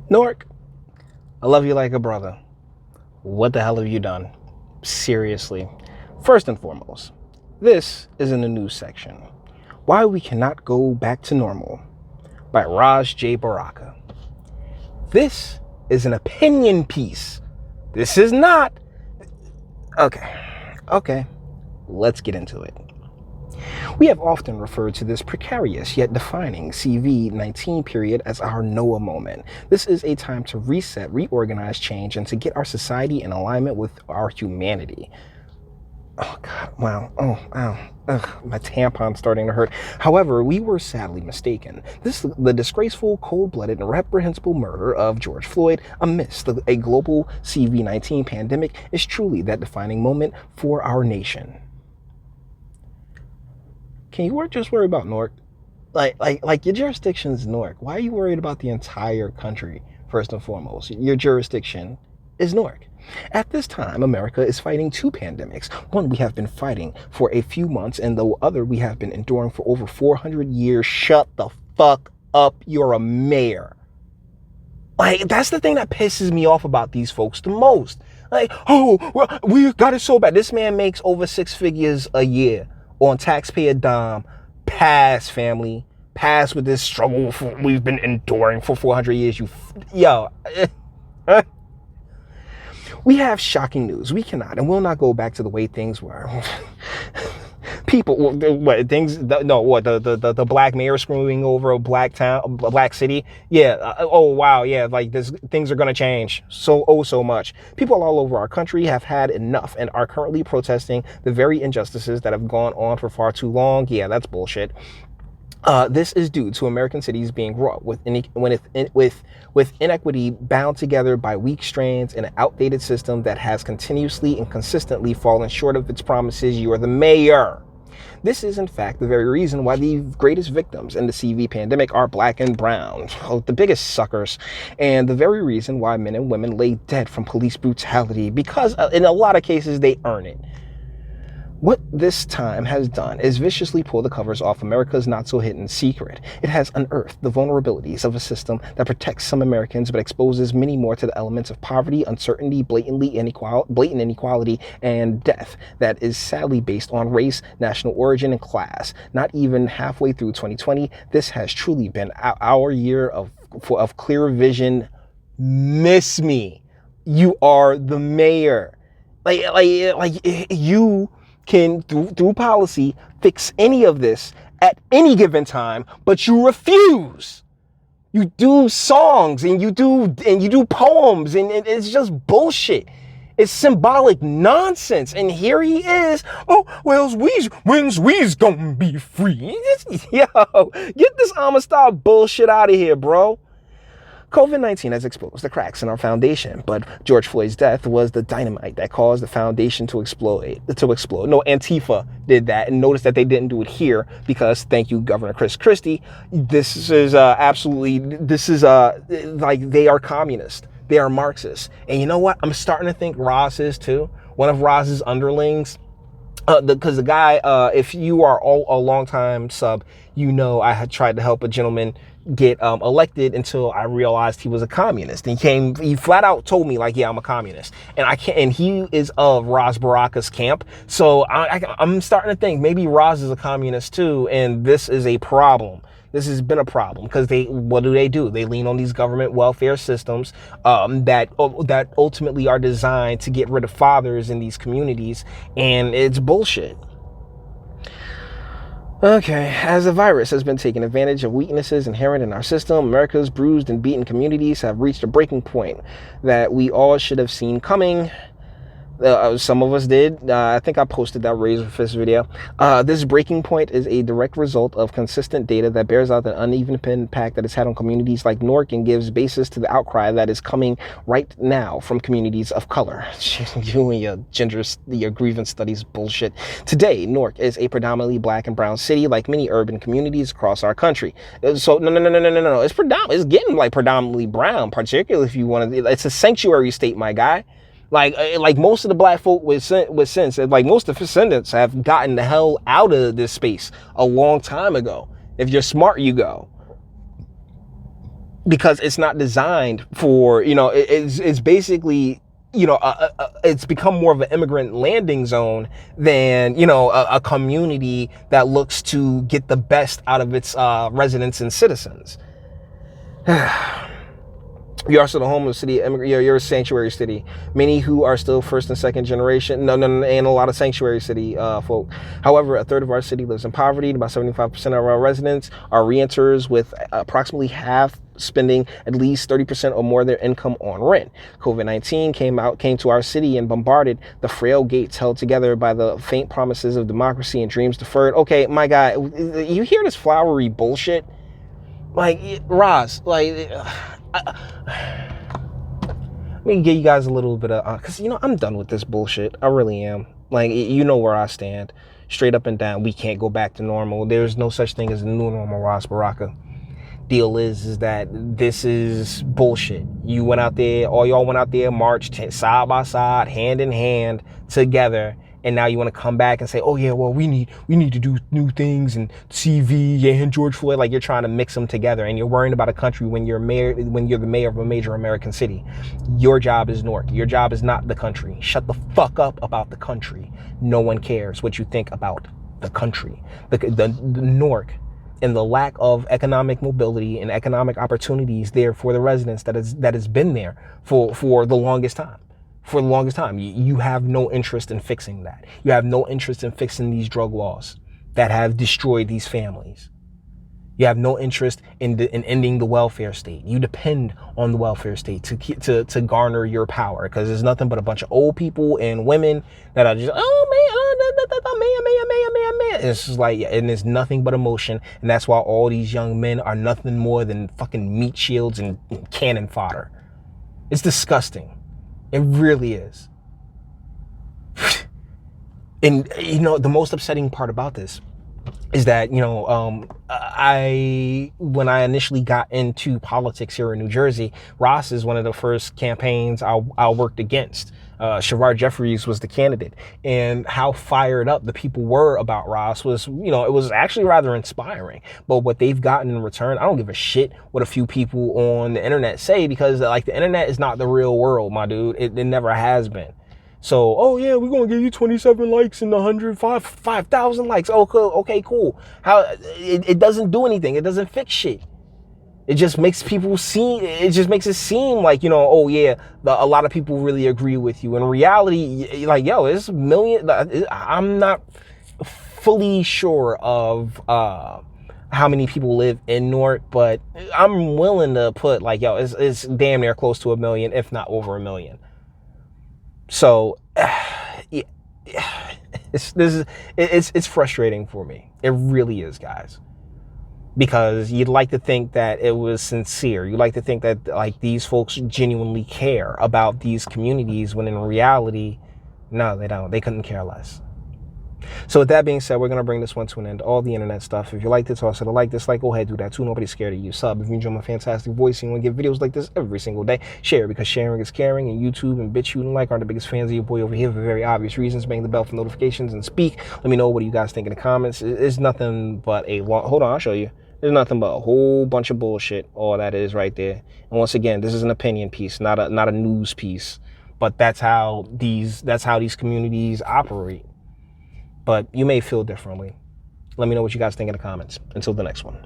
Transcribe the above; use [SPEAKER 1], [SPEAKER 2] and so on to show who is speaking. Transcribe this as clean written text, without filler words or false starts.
[SPEAKER 1] Newark, I love you like a brother. What the hell have you done? Seriously. First and foremost, this is in the news section. Why We Cannot Go Back to Normal by Ras Baraka. This is an opinion piece. This is not. Okay, let's get into it. We have often referred to this precarious yet defining CV-19 period as our Noah moment. This is a time to reset, reorganize, change, and to get our society in alignment with our humanity. Oh, God, wow, my tampon's starting to hurt. However, we were sadly mistaken. The disgraceful, cold-blooded, and reprehensible murder of George Floyd amidst a global CV-19 pandemic is truly that defining moment for our nation. Can you just worry about Newark? Like your jurisdiction's Newark. Why are you worried about the entire country, first and foremost? Your jurisdiction is Newark. At this time, America is fighting two pandemics. One we have been fighting for a few months, and the other we have been enduring for over 400 years. Shut the fuck up. You're a mayor. Like, that's the thing that pisses me off about these folks the most. Like, oh, well, we got it so bad. This man makes over 6 figures a year on taxpayer dime. Pass, family. Pass with this struggle we've been enduring for 400 years. We have shocking news. We cannot and will not go back to the way things were. People, the black mayor screwing over a black city. Yeah. Oh, wow. Yeah. Like things are going to change so much. People all over our country have had enough and are currently protesting the very injustices that have gone on for far too long. Yeah, that's bullshit. This is due to American cities being wrought with inequity bound together by weak strands in an outdated system that has continuously and consistently fallen short of its promises. You are the mayor. This is, in fact, the very reason why the greatest victims in the CV pandemic are black and brown, the biggest suckers, and the very reason why men and women lay dead from police brutality, because in a lot of cases they earn it. What this time has done is viciously pull the covers off America's not-so-hidden secret. It has unearthed the vulnerabilities of a system that protects some Americans but exposes many more to the elements of poverty, uncertainty, blatant inequality, and death that is sadly based on race, national origin, and class. Not even halfway through 2020, this has truly been our year of clear vision. Miss me. You are the mayor. Like you can, through policy, fix any of this at any given time, but you refuse. You do songs and you do poems, and it's just bullshit. It's symbolic nonsense. And here he is. Oh, well, when's we's gonna be free? Yo, get this Amistad bullshit out of here, bro. COVID-19 has exposed the cracks in our foundation, but George Floyd's death was the dynamite that caused the foundation to explode. No, Antifa did that, and notice that they didn't do it here because, thank you, Governor Chris Christie, this is like they are communist. They are Marxist. And you know what? I'm starting to think Ras is too. One of Ras's underlings. Because the guy, if you are a long-time sub, you know I had tried to help a gentleman get elected until I realized he was a communist. And he flat out told me, like, yeah, I'm a communist. And and he is of Ras Baraka's camp. So I'm starting to think maybe Ras is a communist too, and this is a problem. This has been a problem because what do? They lean on these government welfare systems that ultimately are designed to get rid of fathers in these communities, and it's bullshit. Okay, as the virus has been taking advantage of weaknesses inherent in our system, America's bruised and beaten communities have reached a breaking point that we all should have seen coming. Some of us did. I think I posted that razor fist video. This breaking point is a direct result of consistent data that bears out the uneven impact that it's had on communities like Newark and gives basis to the outcry that is coming right now from communities of color. You and your grievance studies bullshit. Today, Newark is a predominantly black and brown city like many urban communities across our country. So no. It's getting like predominantly brown, particularly if you want to. It's a sanctuary state, my guy. Like most of the black folk with sense, like most of the descendants have gotten the hell out of this space a long time ago. If you're smart, you go. because it's not designed for, it's basically, it's become more of an immigrant landing zone than, a community that looks to get the best out of its residents and citizens. You're also the home of the city. You're a sanctuary city. Many who are still first and second generation. No, and a lot of sanctuary city folk. However, a third of our city lives in poverty. About 75% of our residents are renters, with approximately half spending at least 30% or more of their income on rent. COVID-19 came to our city and bombarded the frail gates held together by the faint promises of democracy and dreams deferred. Okay, my guy, you hear this flowery bullshit? Like, Ras, like, let me give you guys a little bit of, because, I'm done with this bullshit. I really am. Like, where I stand. Straight up and down. We can't go back to normal. There's no such thing as a new normal, Ras Baraka. Deal is that this is bullshit. You went out there, all y'all went out there, marched side by side, hand in hand, together, and now you want to come back and say, oh yeah, well, we need to do new things, and CV and George Floyd. Like, you're trying to mix them together, and you're worrying about a country when you're the mayor of a major American city. Your job is Newark. Your job is not the country. Shut the fuck up about the country. No one cares what you think about the country. The Newark, and the lack of economic mobility and economic opportunities there for the residents that has been there for the longest time. For the longest time, you have no interest in fixing that. You have no interest in fixing these drug laws that have destroyed these families. You have no interest in ending the welfare state. You depend on the welfare state to garner your power, because there's nothing but a bunch of old people and women that are just, oh man. It's just like, and there's nothing but emotion, and that's why all these young men are nothing more than fucking meat shields and cannon fodder. It's disgusting. It really is. And the most upsetting part about this is that, when I initially got into politics here in New Jersey, Ras is one of the first campaigns I worked against. Shavar Jeffries was the candidate, and how fired up the people were about Ras was, it was actually rather inspiring. But what they've gotten in return, I don't give a shit what a few people on the internet say, because like, the internet is not the real world, my dude. It never has been. So, oh yeah, we're gonna give you 27 likes and 5,000 likes. Okay, cool. How it doesn't do anything. It doesn't fix shit. It just makes people seem. It just makes it seem like, oh yeah, a lot of people really agree with you. In reality, like, yo, it's a million. I'm not fully sure of how many people live in Newark, but I'm willing to put, like, yo, it's damn near close to 1 million, if not over 1 million. So, it's frustrating for me. It really is, guys, because you'd like to think that it was sincere. You like to think that, like, these folks genuinely care about these communities, when in reality, no, they don't. They couldn't care less. So with that being said, we're going to bring this one to an end. All the internet stuff. If you like this, also like, dislike, go ahead, do that too. Nobody's scared of you. Sub if you enjoy my fantastic voice and you want to get videos like this every single day. Share, because sharing is caring. And YouTube and Bitchute and like are the biggest fans of your boy over here for very obvious reasons. Bang the bell for notifications and speak. Let me know what you guys think in the comments. It's nothing but a long... Hold on, I'll show you. There's nothing but a whole bunch of bullshit. All that is right there. And once again, this is an opinion piece, not a news piece. But that's how these communities operate. But you may feel differently. Let me know what you guys think in the comments. Until the next one.